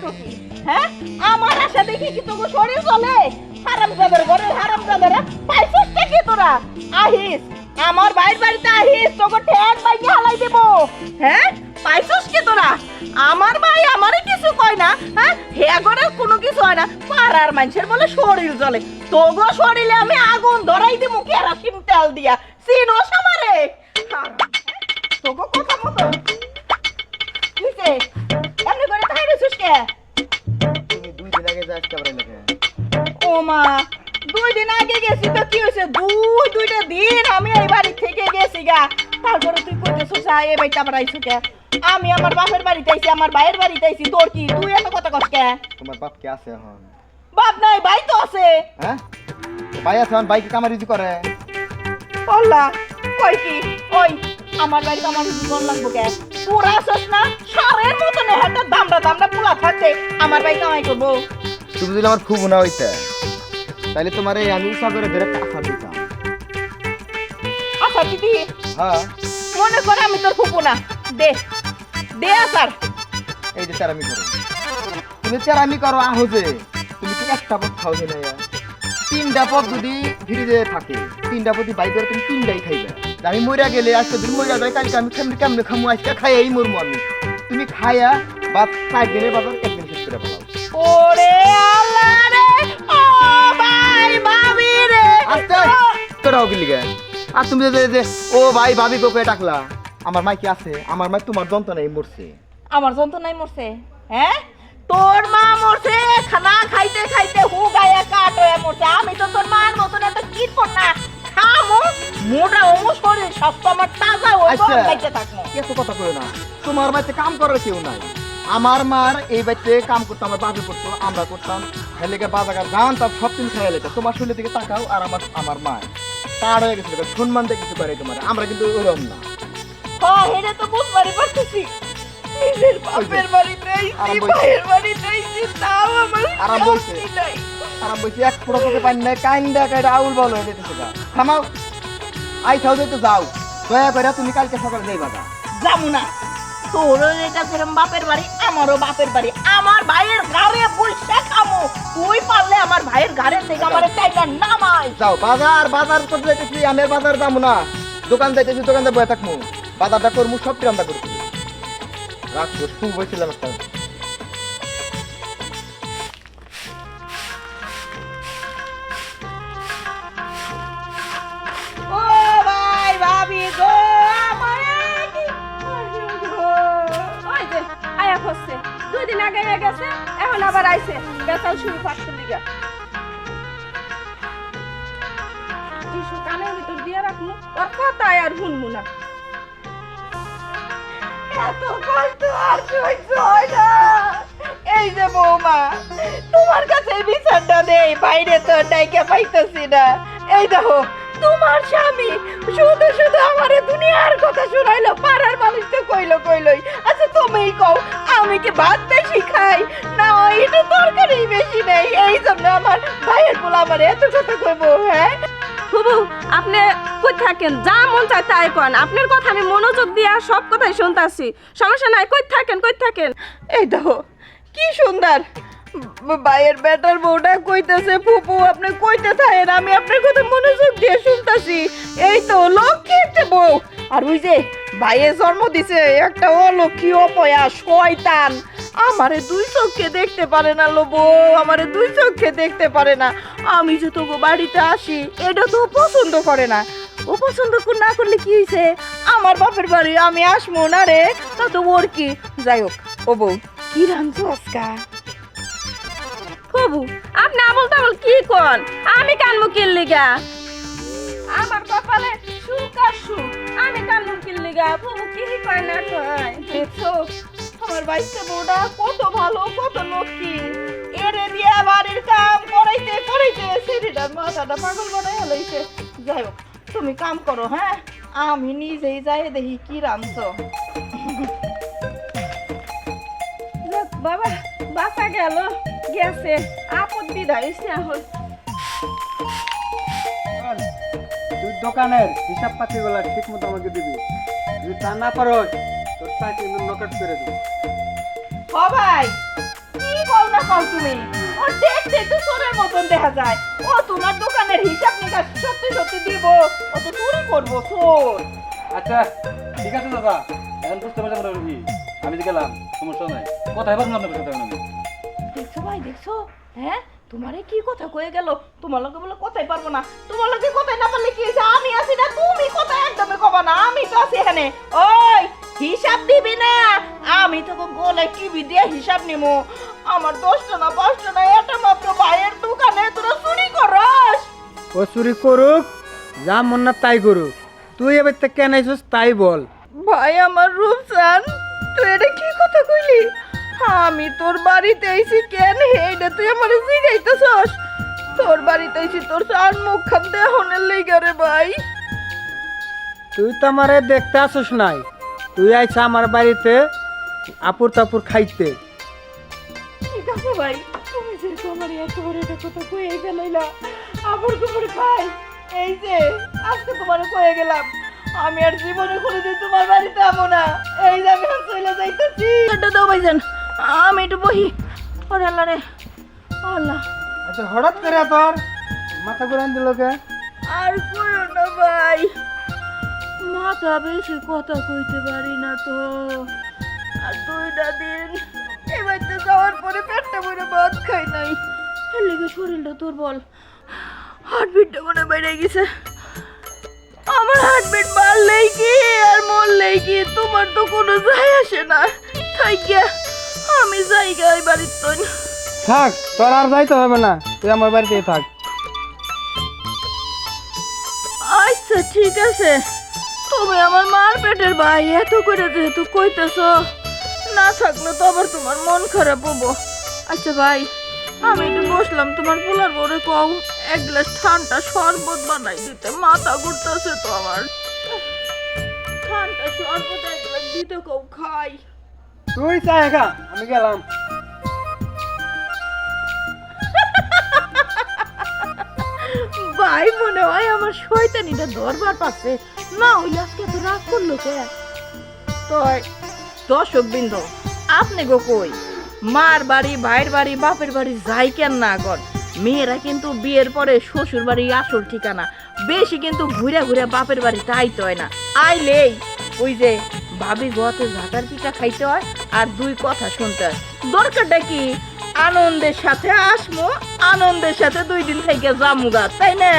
তো কি হ্যাঁ আমার আশা দেখি কি তোকে শরীর চলে হারামজাদার ঘরে হারামজাদারা পাইছিস কি তোরা আহিস আমার ভাইয়ের বাড়িতে আহিস তোকে ঠ্যাং বাইকে হালাই দেব হ্যাঁ পাইছিস কি তোরা আমার ভাই আমারে কিছু কয় না হ্যাঁ হে ঘরের কোনো কিছু হয় না পাড়ার মানুষের বলে শরীর জ্বলে তোগো শরীরে আমি আগুন ধরাই দেবো কেরাসিন তেল দিয়া চিনোস আমারে তোগো কথা মতো কিসে এমনি করে তাই রেছিস কে তুমি 2 দিন আগে যাস কেবরে লাগে ও মা 2 দিন আগে গেছি তো কি হইছে দুইটা দিন আমি এই বাড়ি থেকে গেছি গা তারপরে তুই কইতেছস এই বাড়িতে আবার আইছো কে আমি আমার বাপের বাড়িতে আইছি আমার ভাইয়ের বাড়িতে আইছি তোর কি তুই এত কথা কস কে তোমার বাপ কে আছে এখন বাপ নাই ভাই তো আছে হ্যাঁ ভাই আছে এখন ভাই কি কামারিজি করে আল্লাহ কই কি ওই আমার বাড়িতে আমার জীবন লাগবো কে পুরা আসছ না সারের মতো নেহাটা দামড়া পোলা থাকতে আমার ভাই কামাই করবো তুমি যদি আমার খুব না হইতে তাহলে তোমার এই আমি উৎসাহ করে ধরে টাকা দিতাম আচ্ছা দিদি হ্যাঁ মনে করে আমি তোর ফুপু না দে দে আসার এই যে চারামি করো তুমি চারামি করো আহজে তুমি কি একটা পথ খাও না 3টা পথ যদি ফ্রিজে থাকে 3টা পথ বাই করে তুমি 3টাই খাইবে আমি মরিয়া গেলে আজকে যদি মরিয়া যায় কালকে আমি কেমনে খামু আজকে খাই এই মরমু আমি তুমি খাইয়া বা 5 দিনের বাজার একদিন শেষ করে ফেলাও ওরে আল্লাহ রে ও ভাই ভাবি রে আস্তে তোরাও গেলি গে আর তুমি যে ও ভাই ভাবি কোকে ডাকলা আমার মাই কি আছে আমার মাই তোমার যন্ত্রণাই মরছে আমার যন্ত্রণাই মরছে হ্যাঁ তোর মা মরছে খানা খাইতে খাইতে হু গায়া কাট হয়ে মরছে আমি তো তোর মার মতন এত কিটপট না খামো মোটা ও শরীর স্বাস্থ্য আমার তাজা ও খাইতে থাকবো এত কথা কই না তোমার বাড়িতে কাম করার কেউ নাই আমার মার এই বাড়িতে কাম করতো আমার বাপে করতো আমরা করতাম হেলেকে বাজার গান তার সব দিন খাইয়া লেগে তোমার শরীরের দিকে তাকাও আর আমার মা তার হয়ে গেছে সম্মান দিয়ে কিছু করে তোমার আমরা কিন্তু ওরকম না হ্যাঁ হেরে তো বুঝবারই পারতেছি নিজের বাপের বাড়িতে আইছি ভাইয়ের বাড়িতে আইছি তাও আমার আরাম বইছে আরাম বইছে এক ফোঁটা তোকে পানি নাই কাইন্দা কাইডা আউল বল হয়ে যেতেছে গা থামাও আই থাও তো যাও দয়া করে তুমি কালকে সকালে যাইবা গা যাবো না তোরও এটা যেরকম বাপের বাড়ি আমারও বাপের বাড়ি আমার ভাইয়ের ঘরে বসে খামো তুই পারলে আমার ভাইয়ের ঘরে থেকে আমার টাইগার নামাই যাও বাজার করতে যাইতেছি আমি আর বাজার যাবো না দোকান যাইতেছি দোকানে বয়ে থাকবো বাজারটা করবো সব রান্না করছি রাখবো শুভ বলছিলাম একটা ও ভাই ভাবি গো আমারে কি ওই যে আয়া হচ্ছে 2 দিন আগে গেছে এখন আবার আইছে বেতাল শুরু করতে লিগা টিস্যু কানের ভিতর দিয়ে রাখমু আর কথা আর শুনমু না এত কষ্ট আর সহ্য হয় না এই যে বৌমা তোমার কাছে বিচারটা দেই বাইরে তো ডাইকে পাইতেছি না এই দেখো তোমার স্বামী শুধু শুধু আমারে দুনিয়ার কথা শুনাইলো পাড়ার মানুষ তো কইলই আচ্ছা তুমিই কও আমি কি ভাত বেশি খাই না এটা তরকারি বেশি নেই এই জন্য আমার ভাইয়ের পোলা আমার এত কথা কইবো হ্যাঁ ফুবু আপনি কই থাকেন যা মন চায় তাই কোন আপনার কথা আমি মনোযোগ দিয়ে সব কথাই শুনতাছি সমস্যা নাই কই থাকেন এই দেখো কি সুন্দর ভাইয়ের বেটার বউটা কইতেছে ফুপু আপনি কইতে থাকেন আমি আপনার কথা মনোযোগ দিয়ে শুনতাছি এই তো লক্ষ্মী একটা বউ আর ওই যে ভাইয়ের জন্ম দিছে একটা অলক্ষী অপয়া শয়তান আমারে 2 চোখে দেখতে পারে না লো বউ আমারে 2 চোখে দেখতে পারে না আমি যে তোকে বাড়িতে আসি এটা তো পছন্দ করে না ও পছন্দ না করলে কি হইছে আমার বাপের বাড়ি আমি আসবো না রে তা তো ওর কি যাই হোক ও বউ কি রাঁধছো আজকা ফুবু আপনি আবল তাবল কি কোন আমি কানমু কিল লিগা আমার কপালে সুখ আর সুখ আমি কানমু কিল লিগা ফুবু কি কয় না কয় দেখছো আমার বাইতে বউটা কত ভালো কত লক্ষ্মী এরে দিয়া বাড়ির কাম করাইতে সেটার মাথাটা পাগল বানাই হলাইছে যাই হোক তুমি কাম করো হ্যাঁ আমি নিজেই যাই দেখি কি রাঁধছো বাবা বাঁচা গেল গেছে আপদ বিদায় এখন তুই দোকানের হিসাব পাতি গুলা ঠিক মতো আমাকে দিবি যদি তা না পারো তোর চাকরি নকট করে দেবো ও ভাই কি দেখলেই তো চোরের মতন দেখা যায়। ও তোমার দোকানের হিসাব নিকাশ সত্যি সত্যি দিব, ও তো চুরি করবো চোর। আচ্ছা ঠিক আছে দাদা, এখন বুঝতে পারছি আমরা কি আমি যে গেলাম, সমস্যা নাই। কোথায় পারবো আপনার সাথে আমি? দেখছো ভাই দেখছো, হ্যাঁ তোমারে কি কথা কয়ে গেল, তোমার লগে বলে কথাই পারবো না। তোমার লগে কথাই না পারলে কি হয়েছে, আমি আছি না, তুমি কথা একদমই কবা না, আমি তো আছি এখানে। ওই হিসাব দিবি না, আমি তোকে গলায় টিভি দিয়ে হিসাব নিমু। আমার 10টা না 5টা না, এটা মাত্র ভাইয়ের দোকানে তোরা চুরি করস। ও চুরি করুক, যা মন না তাই করুক, তুই এবার থেকে কেন আইছিস তাই বল। ভাই আমার রূপসান, তুই এটা কি কথা কইলি? আমি তোর বাড়িতে আইছি কেন এইটা তুই আমারে জিগাইতেছস? তোর বাড়িতে আইছি তোর সান মুখ খান দেহনের লেগে রে ভাই। তুই তো আমারে দেখতে আসিস নাই, তুই আইছ আমার বাড়িতে আপুর তাপুর খাইতে। ঠিক আছে ভাই, তুমি যেহেতু আমার একেবারে এটা কথা কইয়াই ফেলাইলা, আবার তোমার খাই এই যে আজকে তোমার কয়ে গেলাম, আমি আর জীবনে কোনোদিন তোমার বাড়িতে আমো না। এই যে আমি চলে যাইতেছি। এটা দাও ভাইজান, আমি একটু বহি। ওরে আল্লাহ রে আল্লাহ। আচ্ছা হঠাৎ করে তোর মাথা ঘুরান দিল কে? আর কইও না ভাই, মাথা বেশি কথা কইতে পারি না তো। আর 2টা দিন এই বাড়িতে যাওয়ার পরে পেটটা ভরে ভাত খাই নাই, এর লেগে শরীরটা দুর্বল, হার্টবিটটা মনে বাইরে গেছে। আমার হার্টবিট বাড়লেই কি আর মরলেই কি, তোমার তো কোনো যায় আসে না। তাই গিয়া আমি যাই গে এই বাড়ির তো। থাক, তোর আর যাইতে হবে না, তুই আমার বাড়িতেই থাক। আচ্ছা ঠিক আছে, তুমি আমার মার পেটের ভাই, এত করে যেহেতু কইতেছ, না থাকলে তো আবার তোমার মন খারাপ হবো। আচ্ছা ভাই, আমি একটু বসলাম, তোমার পোলার বড়ে কও 1 গ্লাস ঠান্ডা শরবত বানাই দিতে, মাথা ঘুরতেছে তো আমার। ঠান্ডা শরবত 1 গ্লাস দিতে কও, খাই। তুই চা খা, আমি গেলাম। ভাই মনে হয় আমার শয়তানিটা ধরবার পাচ্ছে না, হইলে আজকে তো রাগ করলো কে? তো দর্শক বিন্দু, আপনি গো কই মার বাড়ি ভাইয়ের বাড়ি বাপের বাড়ি যাই কেন না কর, মেয়েরা কিন্তু বিয়ের পরে শ্বশুর বাড়ি আসল ঠিকানা, বেশি কিন্তু ঘুরে ঘুরে বাপের বাড়ি আইতে হয় না। আইলেই ওই যে ভাবি গোয়াতে ঝাঁটার পিঠা খাইতে হয় আর 2 কথা শুনতে হয়। দরকারটা কি, আনন্দের সাথে আসমো, আনন্দের সাথে 2 দিন থেকে জামুগা, তাই না?